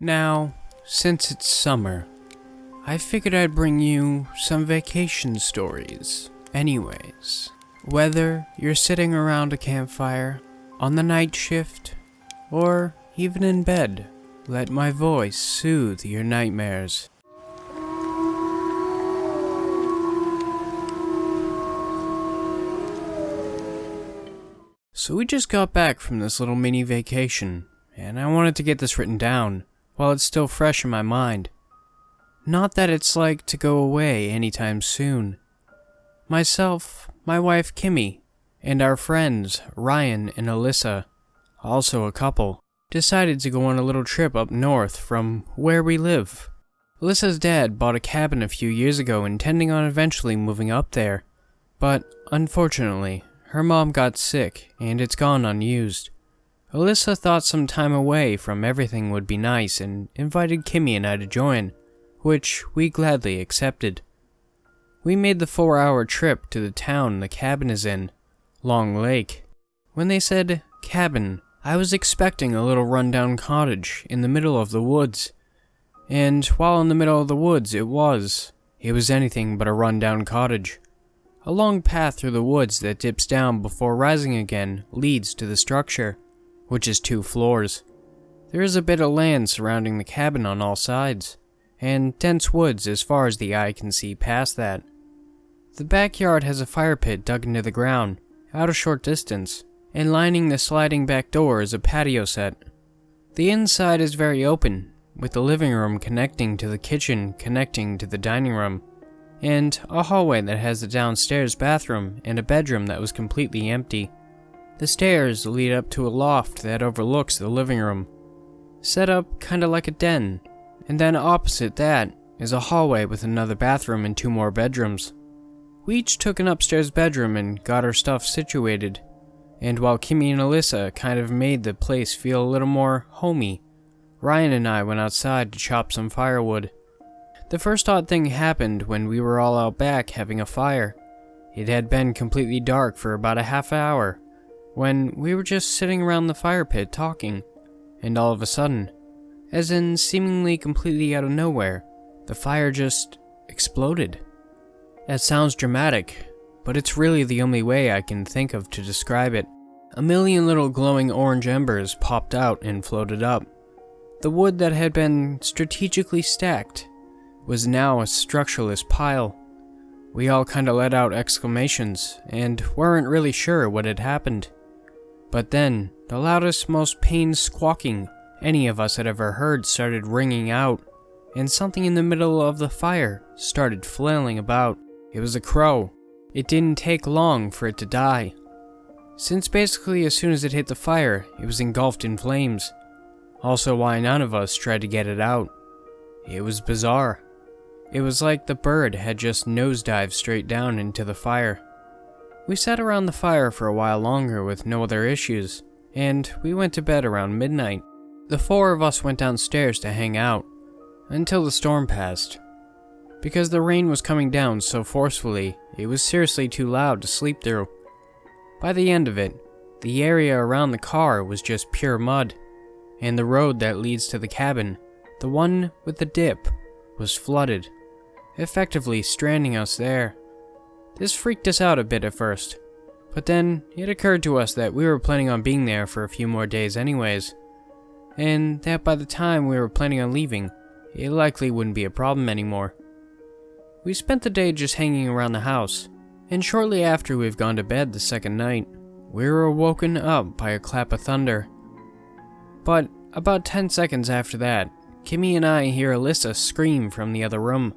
Now, since it's summer, I figured I'd bring you some vacation stories. Anyways, whether you're sitting around a campfire, on the night shift, or even in bed, let my voice soothe your nightmares. So we just got back from this little mini vacation, and I wanted to get this written down while it's still fresh in my mind. Not that it's like to go away anytime soon. Myself, my wife Kimmy, and our friends Ryan and Alyssa, also a couple, decided to go on a little trip up north from where we live. Alyssa's dad bought a cabin a few years ago, intending on eventually moving up there, but unfortunately, her mom got sick and it's gone unused. Alyssa thought some time away from everything would be nice and invited Kimmy and I to join, which we gladly accepted. We made the 4-hour trip to the town the cabin is in, Long Lake. When they said cabin, I was expecting a little rundown cottage in the middle of the woods. And while in the middle of the woods it was anything but a rundown cottage. A long path through the woods that dips down before rising again leads to the structure, which is 2 floors. There is a bit of land surrounding the cabin on all sides, and dense woods as far as the eye can see past that. The backyard has a fire pit dug into the ground, out a short distance, and lining the sliding back door is a patio set. The inside is very open, with the living room connecting to the kitchen connecting to the dining room, and a hallway that has a downstairs bathroom and a bedroom that was completely empty. The stairs lead up to a loft that overlooks the living room, set up kinda like a den, and then opposite that is a hallway with another bathroom and 2 more bedrooms. We each took an upstairs bedroom and got our stuff situated, and while Kimmy and Alyssa kind of made the place feel a little more homey, Ryan and I went outside to chop some firewood. The first odd thing happened when we were all out back having a fire. It had been completely dark for about a half hour, when we were just sitting around the fire pit talking, and all of a sudden, as in seemingly completely out of nowhere, the fire just exploded. That sounds dramatic, but it's really the only way I can think of to describe it. A million little glowing orange embers popped out and floated up. The wood that had been strategically stacked was now a structureless pile. We all kinda let out exclamations and weren't really sure what had happened. But then, the loudest, most pained squawking any of us had ever heard started ringing out, and something in the middle of the fire started flailing about. It was a crow. It didn't take long for it to die, since basically as soon as it hit the fire, it was engulfed in flames. Also why none of us tried to get it out. It was bizarre. It was like the bird had just nosedived straight down into the fire. We sat around the fire for a while longer with no other issues, and we went to bed around midnight. The 4 of us went downstairs to hang out, until the storm passed. Because the rain was coming down so forcefully, it was seriously too loud to sleep through. By the end of it, the area around the car was just pure mud, and the road that leads to the cabin, the one with the dip, was flooded, effectively stranding us there. This freaked us out a bit at first, but then it occurred to us that we were planning on being there for a few more days anyways, and that by the time we were planning on leaving, it likely wouldn't be a problem anymore. We spent the day just hanging around the house, and shortly after we've gone to bed the second night, we were woken up by a clap of thunder. But about 10 seconds after that, Kimmy and I hear Alyssa scream from the other room.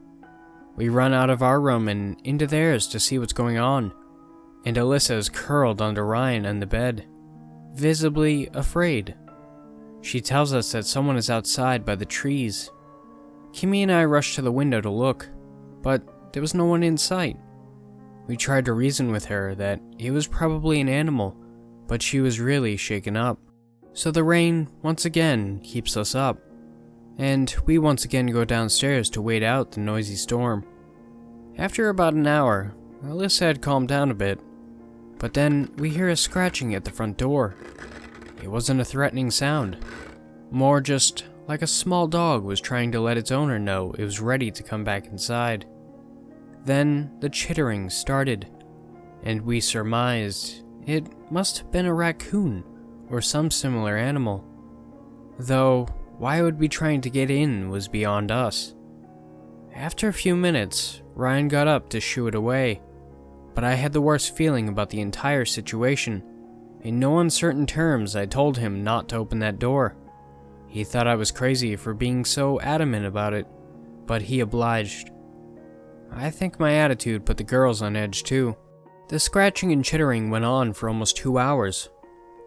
We run out of our room and into theirs to see what's going on, and Alyssa is curled under Ryan on the bed, visibly afraid. She tells us that someone is outside by the trees. Kimmy and I rush to the window to look, but there was no one in sight. We tried to reason with her that it was probably an animal, but she was really shaken up. So the rain once again keeps us up, and we once again go downstairs to wait out the noisy storm. After about an hour, Alyssa had calmed down a bit, but then we hear a scratching at the front door. It wasn't a threatening sound, more just like a small dog was trying to let its owner know it was ready to come back inside. Then the chittering started, and we surmised it must have been a raccoon or some similar animal. Though, why it would be trying to get in was beyond us. After a few minutes, Ryan got up to shoo it away, but I had the worst feeling about the entire situation. In no uncertain terms, I told him not to open that door. He thought I was crazy for being so adamant about it, but he obliged. I think my attitude put the girls on edge too. The scratching and chittering went on for almost 2 hours.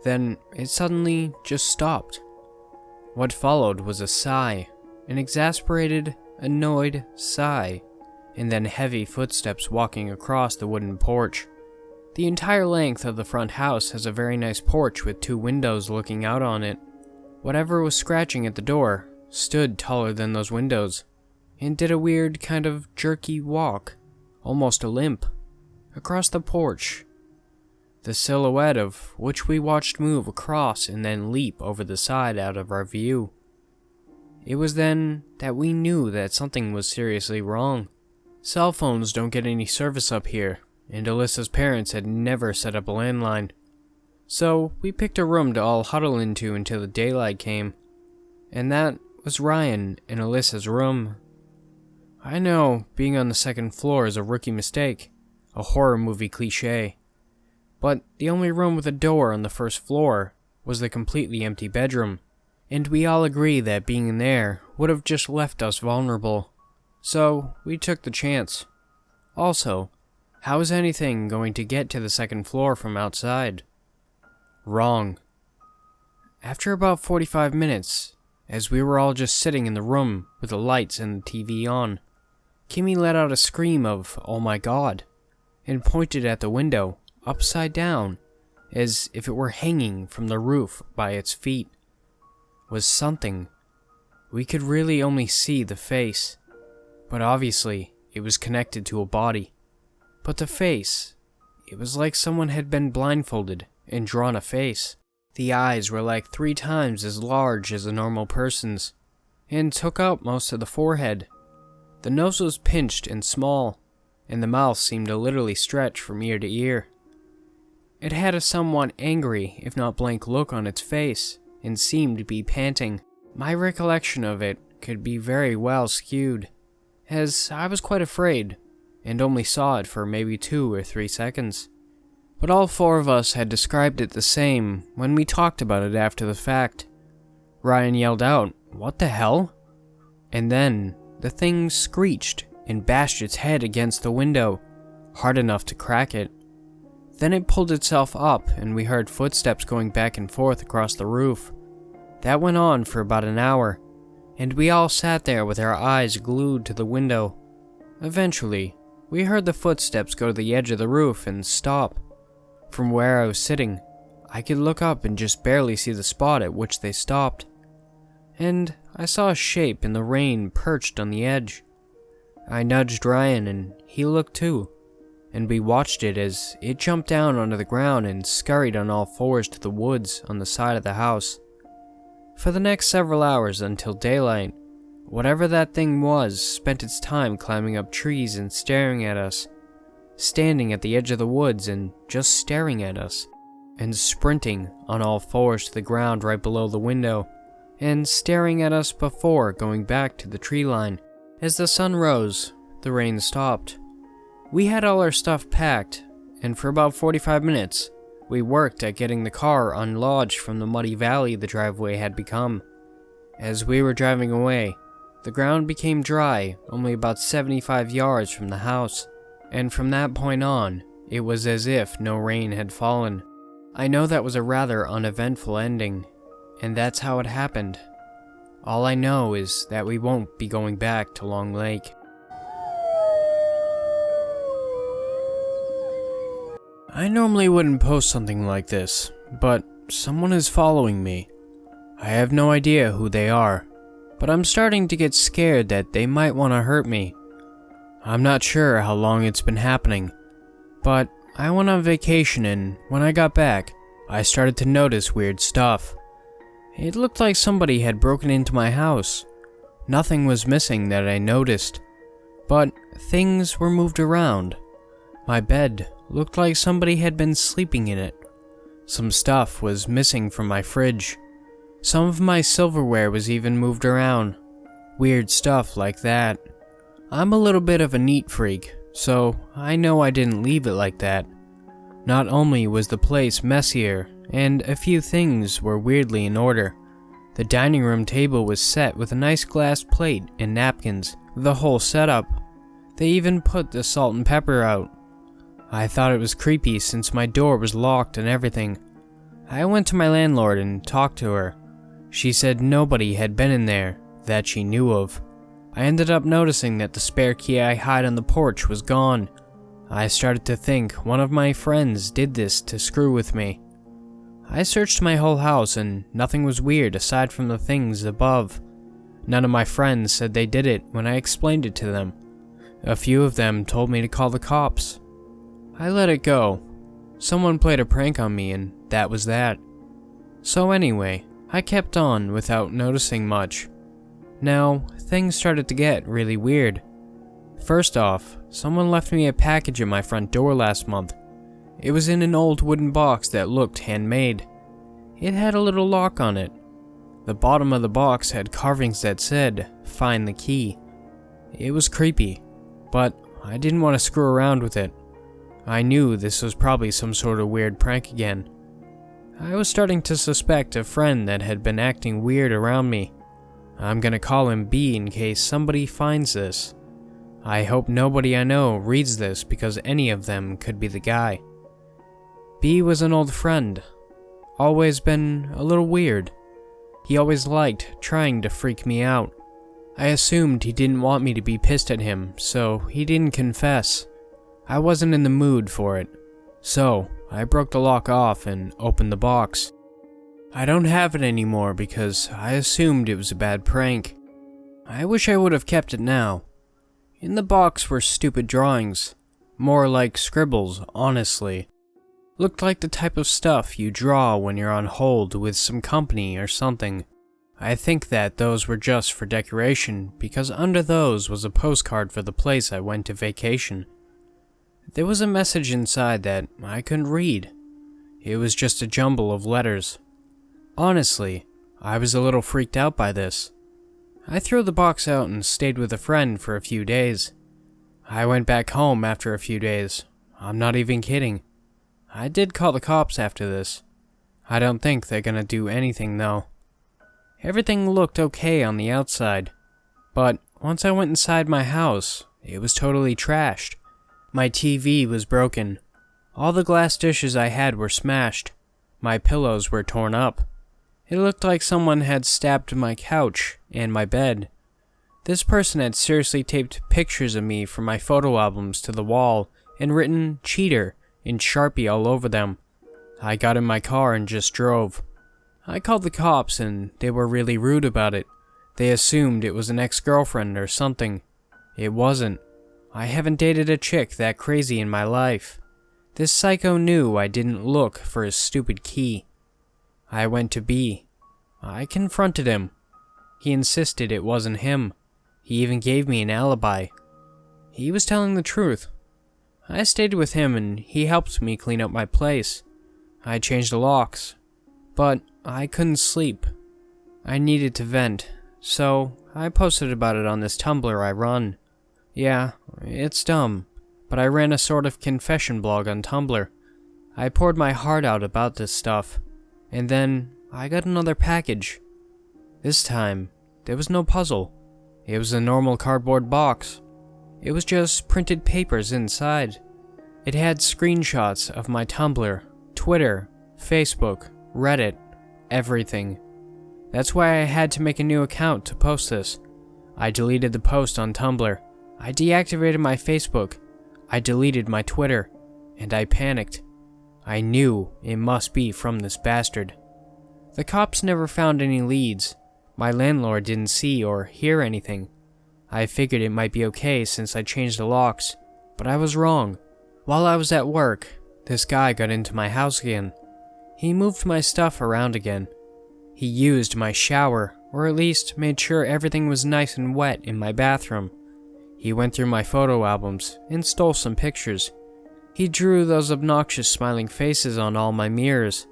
Then it suddenly just stopped. What followed was a sigh, an exasperated, annoyed sigh, and then heavy footsteps walking across the wooden porch. The entire length of the front house has a very nice porch with 2 windows looking out on it. Whatever was scratching at the door stood taller than those windows, and did a weird kind of jerky walk, almost a limp, across the porch, the silhouette of which we watched move across and then leap over the side out of our view. It was then that we knew that something was seriously wrong. Cell phones don't get any service up here, and Alyssa's parents had never set up a landline. So we picked a room to all huddle into until the daylight came, and that was Ryan and Alyssa's room. I know being on the second floor is a rookie mistake, a horror movie cliche, but the only room with a door on the first floor was the completely empty bedroom, and we all agree that being in there would have just left us vulnerable. So we took the chance. Also, how is anything going to get to the second floor from outside? Wrong. After about 45 minutes, as we were all just sitting in the room with the lights and the TV on, Kimmy let out a scream of, "Oh my God," and pointed at the window, upside down, as if it were hanging from the roof by its feet. Was something. We could really only see the face, but obviously it was connected to a body. But the face, it was like someone had been blindfolded and drawn a face. The eyes were like 3 times as large as a normal person's, and took up most of the forehead. The nose was pinched and small, and the mouth seemed to literally stretch from ear to ear. It had a somewhat angry, if not blank look on its face, and seemed to be panting. My recollection of it could be very well skewed, as I was quite afraid, and only saw it for maybe 2 or 3 seconds. But all 4 of us had described it the same when we talked about it after the fact. Ryan yelled out, "What the hell?" And then the thing screeched and bashed its head against the window, hard enough to crack it. Then it pulled itself up and we heard footsteps going back and forth across the roof. That went on for about an hour, and we all sat there with our eyes glued to the window. Eventually, we heard the footsteps go to the edge of the roof and stop. From where I was sitting, I could look up and just barely see the spot at which they stopped. And I saw a shape in the rain perched on the edge. I nudged Ryan and he looked too, and we watched it as it jumped down onto the ground and scurried on all 4s to the woods on the side of the house. For the next several hours until daylight, whatever that thing was spent its time climbing up trees and staring at us, standing at the edge of the woods and just staring at us, and sprinting on all 4s to the ground right below the window, and staring at us before going back to the tree line. As the sun rose, the rain stopped. We had all our stuff packed, and for about 45 minutes, we worked at getting the car unlodged from the muddy valley the driveway had become. As we were driving away, the ground became dry only about 75 yards from the house, and from that point on, it was as if no rain had fallen. I know that was a rather uneventful ending, and that's how it happened. All I know is that we won't be going back to Long Lake. I normally wouldn't post something like this, but someone is following me. I have no idea who they are, but I'm starting to get scared that they might want to hurt me. I'm not sure how long it's been happening, but I went on vacation and when I got back, I started to notice weird stuff. It looked like somebody had broken into my house. Nothing was missing that I noticed, but things were moved around. My bed looked like somebody had been sleeping in it. Some stuff was missing from my fridge. Some of my silverware was even moved around. Weird stuff like that. I'm a little bit of a neat freak, so I know I didn't leave it like that. Not only was the place messier, and a few things were weirdly in order. The dining room table was set with a nice glass plate and napkins, the whole setup. They even put the salt and pepper out. I thought it was creepy since my door was locked and everything. I went to my landlord and talked to her. She said nobody had been in there that she knew of. I ended up noticing that the spare key I hid on the porch was gone. I started to think one of my friends did this to screw with me. I searched my whole house and nothing was weird aside from the things above. None of my friends said they did it when I explained it to them. A few of them told me to call the cops. I let it go. Someone played a prank on me and that was that. So anyway, I kept on without noticing much. Now, things started to get really weird. First off, someone left me a package at my front door last month. It was in an old wooden box that looked handmade. It had a little lock on it. The bottom of the box had carvings that said, "Find the key." It was creepy, but I didn't want to screw around with it. I knew this was probably some sort of weird prank again. I was starting to suspect a friend that had been acting weird around me. I'm gonna call him B in case somebody finds this. I hope nobody I know reads this because any of them could be the guy. B was an old friend. Always been a little weird. He always liked trying to freak me out. I assumed he didn't want me to be pissed at him, so he didn't confess. I wasn't in the mood for it. So, I broke the lock off and opened the box. I don't have it anymore because I assumed it was a bad prank. I wish I would have kept it now. In the box were stupid drawings. More like scribbles, honestly. Looked like the type of stuff you draw when you're on hold with some company or something. I think that those were just for decoration because under those was a postcard for the place I went to vacation. There was a message inside that I couldn't read. It was just a jumble of letters. Honestly, I was a little freaked out by this. I threw the box out and stayed with a friend for a few days. I went back home after a few days. I'm not even kidding. I did call the cops after this. I don't think they're gonna do anything though. Everything looked okay on the outside, but once I went inside my house, it was totally trashed. My TV was broken. All the glass dishes I had were smashed. My pillows were torn up. It looked like someone had stabbed my couch and my bed. This person had seriously taped pictures of me from my photo albums to the wall and written "cheater" in Sharpie all over them. I got in my car and just drove. I called the cops and they were really rude about it. They assumed it was an ex-girlfriend or something. It wasn't. I haven't dated a chick that crazy in my life. This psycho knew I didn't look for his stupid key. I went to B. I confronted him. He insisted it wasn't him. He even gave me an alibi. He was telling the truth. I stayed with him and he helped me clean up my place. I changed the locks. But I couldn't sleep. I needed to vent, so I posted about it on this Tumblr I run. Yeah, it's dumb, but I ran a sort of confession blog on Tumblr. I poured my heart out about this stuff, and then I got another package. This time, there was no puzzle. It was a normal cardboard box. It was just printed papers inside. It had screenshots of my Tumblr, Twitter, Facebook, Reddit, everything. That's why I had to make a new account to post this. I deleted the post on Tumblr. I deactivated my Facebook. I deleted my Twitter. And I panicked. I knew it must be from this bastard. The cops never found any leads. My landlord didn't see or hear anything. I figured it might be okay since I changed the locks, but I was wrong. While I was at work, this guy got into my house again. He moved my stuff around again. He used my shower, or at least made sure everything was nice and wet in my bathroom. He went through my photo albums and stole some pictures. He drew those obnoxious smiling faces on all my mirrors,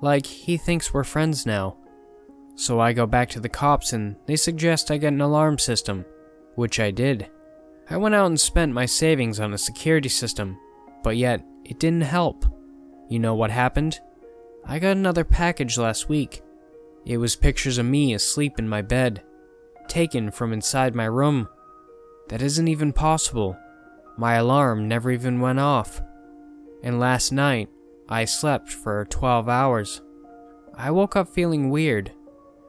like he thinks we're friends now. So I go back to the cops and they suggest I get an alarm system, which I did. I went out and spent my savings on a security system, but yet it didn't help. You know what happened? I got another package last week. It was pictures of me asleep in my bed, taken from inside my room. That isn't even possible. My alarm never even went off. And last night, I slept for 12 hours. I woke up feeling weird.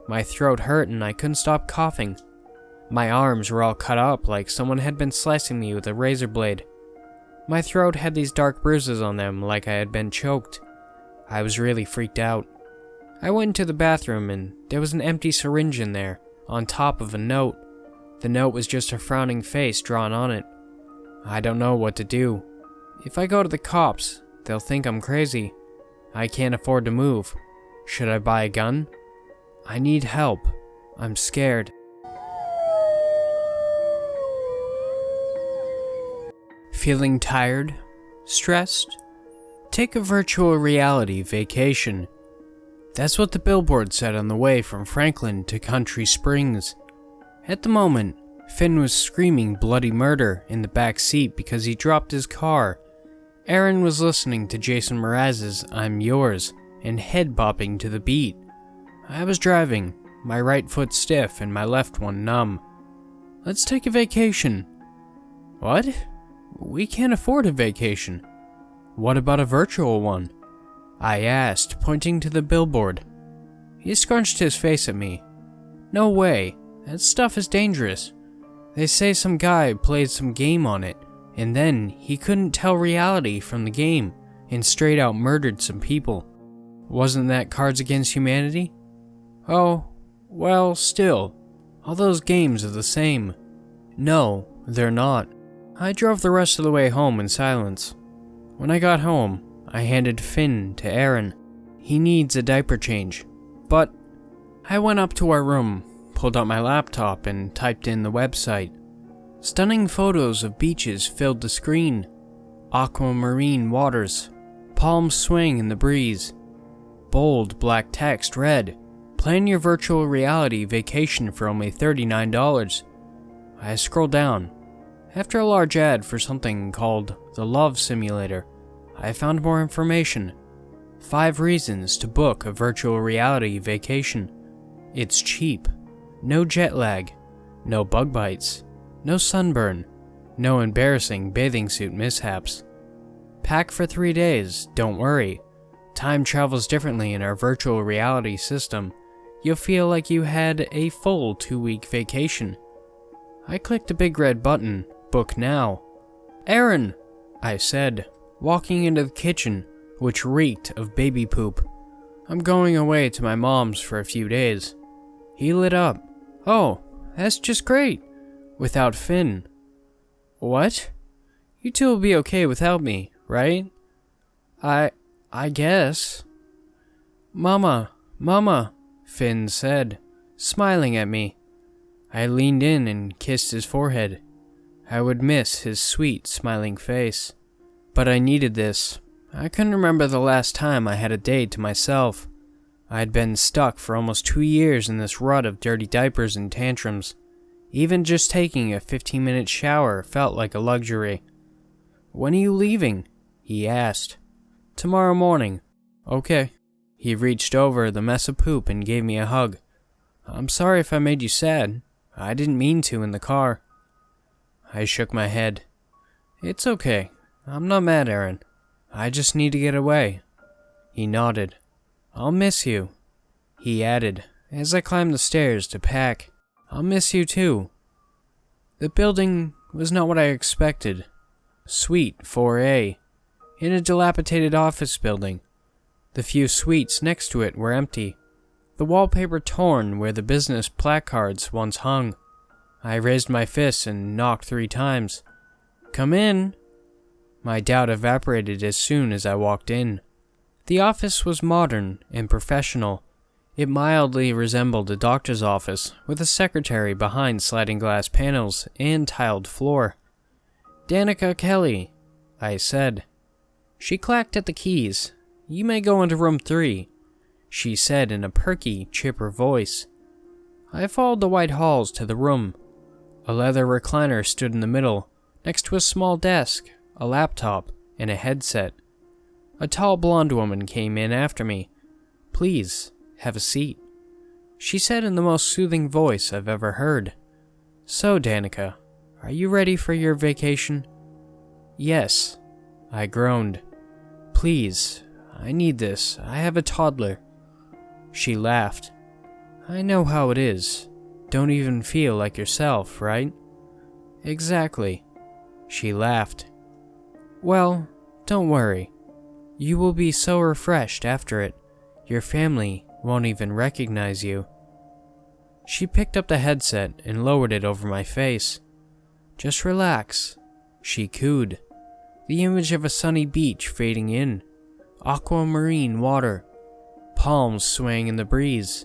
My throat hurt and I couldn't stop coughing. My arms were all cut up like someone had been slicing me with a razor blade. My throat had these dark bruises on them like I had been choked. I was really freaked out. I went into the bathroom and there was an empty syringe in there, on top of a note. The note was just a frowning face drawn on it. I don't know what to do. If I go to the cops, they'll think I'm crazy. I can't afford to move. Should I buy a gun? I need help. I'm scared. Feeling tired? Stressed? Take a virtual reality vacation. That's what the billboard said on the way from Franklin to Country Springs. At the moment, Finn was screaming bloody murder in the back seat because he dropped his car. Aaron was listening to Jason Mraz's I'm Yours and head bopping to the beat. I was driving, my right foot stiff and my left one numb. Let's take a vacation. What? We can't afford a vacation. What about a virtual one? I asked, pointing to the billboard. He scrunched his face at me. No way, that stuff is dangerous. They say some guy played some game on it, and then he couldn't tell reality from the game, and straight out murdered some people. Wasn't that Cards Against Humanity? Oh, well, still, all those games are the same. No, they're not. I drove the rest of the way home in silence. When I got home, I handed Finn to Aaron. He needs a diaper change. But I went up to our room, pulled out my laptop, and typed in the website. Stunning photos of beaches filled the screen. Aquamarine waters. Palms swing in the breeze. Bold black text read, "Plan your virtual reality vacation for only $39. I scrolled down. After a large ad for something called the Love Simulator, I found more information. 5 reasons to book a virtual reality vacation. It's cheap. No jet lag. No bug bites. No sunburn. No embarrassing bathing suit mishaps. Pack for 3 days, don't worry. Time travels differently in our virtual reality system. You'll feel like you had a full 2-week vacation. I clicked a big red button, Book Now. Aaron, I said, walking into the kitchen, which reeked of baby poop. I'm going away to my mom's for a few days. He lit up. Oh, that's just great. Without Finn. What? You two will be okay without me, right? I guess. Mama, Finn said, smiling at me. I leaned in and kissed his forehead. I would miss his sweet, smiling face. But I needed this. I couldn't remember the last time I had a day to myself. I had been stuck for almost 2 years in this rut of dirty diapers and tantrums. Even just taking a 15-minute shower felt like a luxury. When are you leaving? He asked. Tomorrow morning. Okay. He reached over the mess of poop and gave me a hug. I'm sorry if I made you sad. I didn't mean to in the car. I shook my head. It's okay. I'm not mad, Aaron. I just need to get away. He nodded. I'll miss you. He added, as I climbed the stairs to pack. I'll miss you too. The building was not what I expected. Suite 4A. In a dilapidated office building. The few suites next to it were empty. The wallpaper torn where the business placards once hung. I raised my fists and knocked 3 times. Come in. My doubt evaporated as soon as I walked in. The office was modern and professional. It mildly resembled a doctor's office, with a secretary behind sliding glass panels and tiled floor. "Danica Kelly," I said. She clacked at the keys. "You may go into room 3, she said in a perky, chipper voice. I followed the white halls to the room. A leather recliner stood in the middle, next to a small desk, a laptop, and a headset. A tall blonde woman came in after me. "Please, have a seat," she said in the most soothing voice I've ever heard. "So, Danica, are you ready for your vacation?" "Yes," I groaned. "Please, I need this. I have a toddler." She laughed. "I know how it is. Don't even feel like yourself, right?" "Exactly." She laughed. "Well, don't worry. You will be so refreshed after it, your family won't even recognize you." She picked up the headset and lowered it over my face. "Just relax," she cooed. The image of a sunny beach fading in, aquamarine water, palms swaying in the breeze.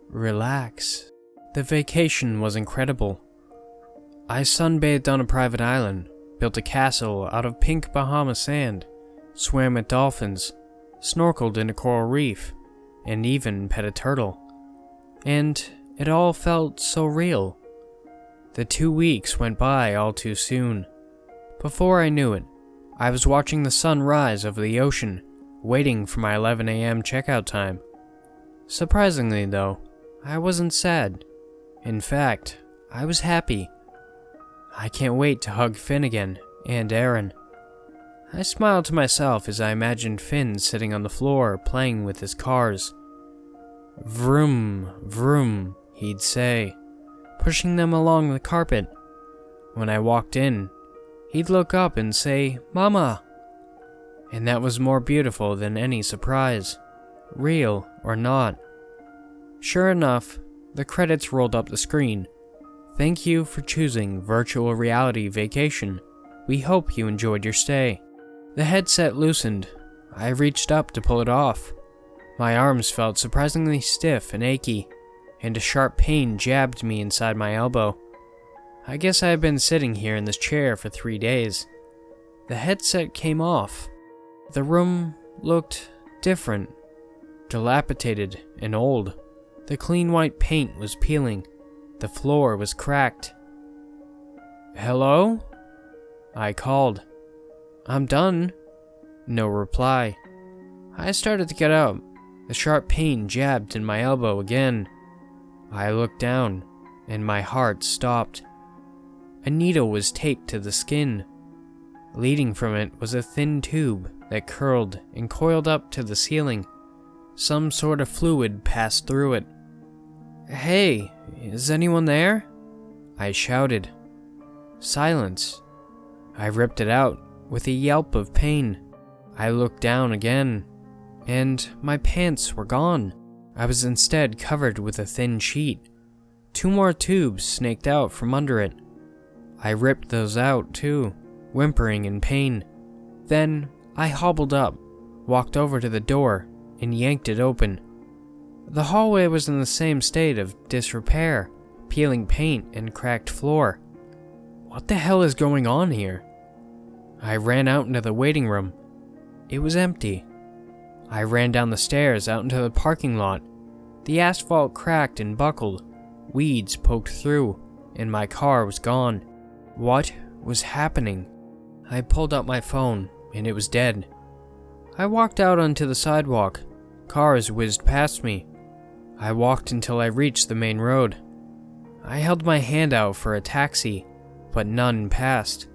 Relax. The vacation was incredible. I sunbathed on a private island, built a castle out of pink Bahama sand, swam with dolphins, snorkeled in a coral reef, and even pet a turtle. And it all felt so real. The 2 weeks went by all too soon. Before I knew it, I was watching the sun rise over the ocean, waiting for my 11 a.m. checkout time. Surprisingly, though, I wasn't sad. In fact, I was happy. I can't wait to hug Finn again, and Aaron. I smiled to myself as I imagined Finn sitting on the floor playing with his cars. "Vroom, vroom," he'd say, pushing them along the carpet. When I walked in, he'd look up and say, "Mama." And that was more beautiful than any surprise, real or not. Sure enough, the credits rolled up the screen. "Thank you for choosing virtual reality vacation. We hope you enjoyed your stay." The headset loosened. I reached up to pull it off. My arms felt surprisingly stiff and achy, and a sharp pain jabbed me inside my elbow. I guess I had been sitting here in this chair for 3 days. The headset came off. The room looked different, dilapidated and old. The clean white paint was peeling. The floor was cracked. "Hello?" I called. "I'm done." No reply. I started to get up. The sharp pain jabbed in my elbow again. I looked down, and my heart stopped. A needle was taped to the skin. Leading from it was a thin tube that curled and coiled up to the ceiling. Some sort of fluid passed through it. "Hey, is anyone there?" I shouted. Silence. I ripped it out with a yelp of pain. I looked down again, and my pants were gone. I was instead covered with a thin sheet. 2 more tubes snaked out from under it. I ripped those out too, whimpering in pain. Then I hobbled up, walked over to the door, and yanked it open. The hallway was in the same state of disrepair, peeling paint and cracked floor. What the hell is going on here? I ran out into the waiting room. It was empty. I ran down the stairs out into the parking lot. The asphalt cracked and buckled. Weeds poked through, and my car was gone. What was happening? I pulled up my phone, and it was dead. I walked out onto the sidewalk. Cars whizzed past me. I walked until I reached the main road. I held my hand out for a taxi, but none passed.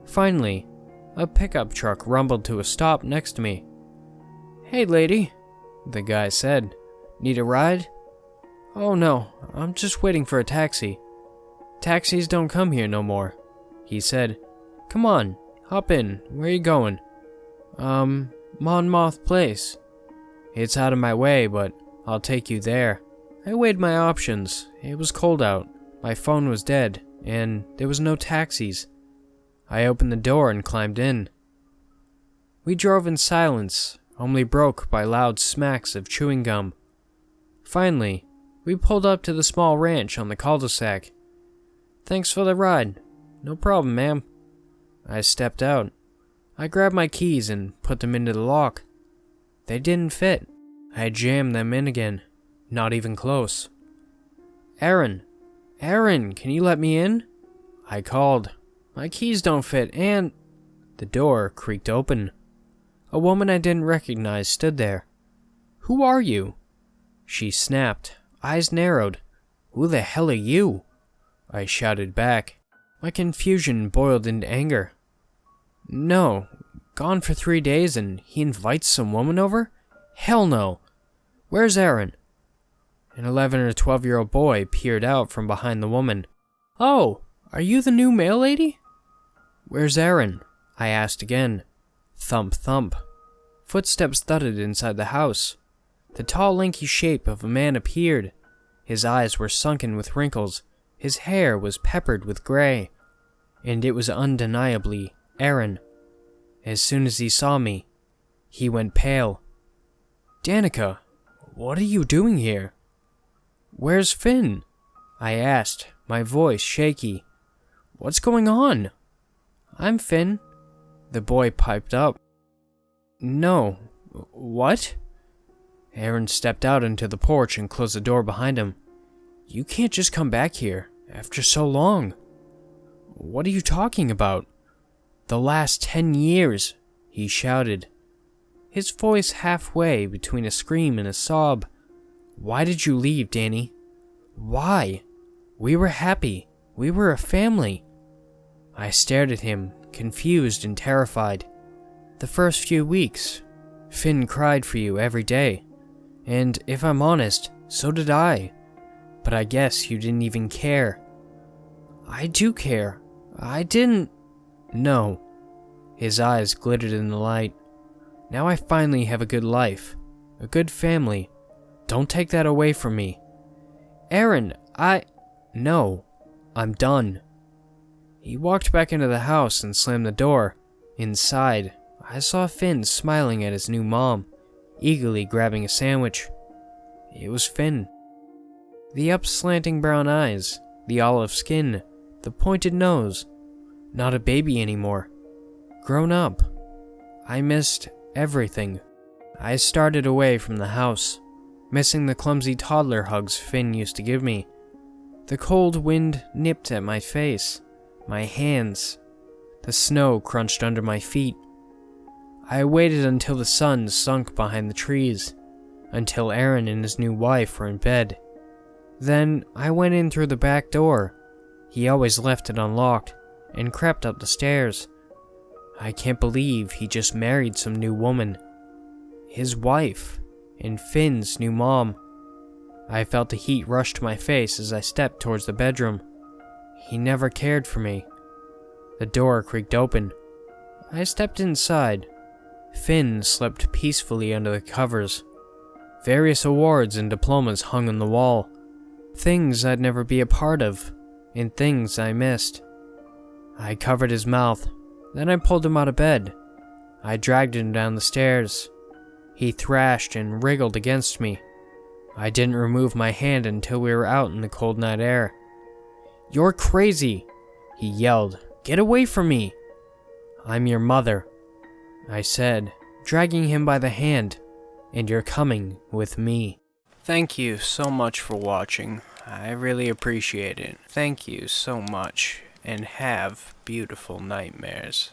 Finally, a pickup truck rumbled to a stop next to me. "Hey lady," the guy said. "Need a ride?" "Oh no, I'm just waiting for a taxi." "Taxis don't come here no more," he said. "Come on, hop in. Where you going?" Monmouth Place." "It's out of my way, but I'll take you there." I weighed my options. It was cold out, my phone was dead, and there was no taxis. I opened the door and climbed in. We drove in silence, only broke by loud smacks of chewing gum. Finally, we pulled up to the small ranch on the cul-de-sac. "Thanks for the ride." "No problem, ma'am." I stepped out. I grabbed my keys and put them into the lock. They didn't fit. I jammed them in again. Not even close. "Aaron! Aaron, can you let me in?" I called. "My keys don't fit and—" The door creaked open. A woman I didn't recognize stood there. "Who are you?" She snapped, eyes narrowed. "Who the hell are you?" I shouted back. My confusion boiled into anger. "No, gone for 3 days and he invites some woman over? Hell no! Where's Aaron?" An 11 or 12-year-old boy peered out from behind the woman. "Oh, are you the new mail lady?" "Where's Aaron?" I asked again. Thump, thump. Footsteps thudded inside the house. The tall, lanky shape of a man appeared. His eyes were sunken with wrinkles. His hair was peppered with gray. And it was undeniably Aaron. As soon as he saw me, he went pale. "Danica, what are you doing here?" "Where's Finn?" I asked, my voice shaky. "What's going on?" "I'm Finn," the boy piped up. "No. What?" Aaron stepped out into the porch and closed the door behind him. "You can't just come back here, after so long." "What are you talking about?" "The last 10 years, he shouted, his voice halfway between a scream and a sob. "Why did you leave, Danny? Why? We were happy. We were a family." I stared at him, confused and terrified. "The first few weeks, Finn cried for you every day. And if I'm honest, so did I. But I guess you didn't even care." "I do care. I didn't—" "No." His eyes glittered in the light. "Now I finally have a good life. A good family. Don't take that away from me." "Aaron, No. I'm done." He walked back into the house and slammed the door. Inside, I saw Finn smiling at his new mom, eagerly grabbing a sandwich. It was Finn. The upslanting brown eyes, the olive skin, the pointed nose. Not a baby anymore. Grown up. I missed everything. I started away from the house, missing the clumsy toddler hugs Finn used to give me. The cold wind nipped at my face, my hands. The snow crunched under my feet. I waited until the sun sunk behind the trees, until Aaron and his new wife were in bed. Then I went in through the back door. He always left it unlocked, and crept up the stairs. I can't believe he just married some new woman. His wife, and Finn's new mom. I felt the heat rush to my face as I stepped towards the bedroom. He never cared for me. The door creaked open. I stepped inside. Finn slept peacefully under the covers. Various awards and diplomas hung on the wall. Things I'd never be a part of, and things I missed. I covered his mouth. Then I pulled him out of bed. I dragged him down the stairs. He thrashed and wriggled against me. I didn't remove my hand until we were out in the cold night air. "You're crazy!" he yelled. "Get away from me!" "I'm your mother," I said, dragging him by the hand, "and you're coming with me." Thank you so much for watching. I really appreciate it. Thank you so much, and have beautiful nightmares.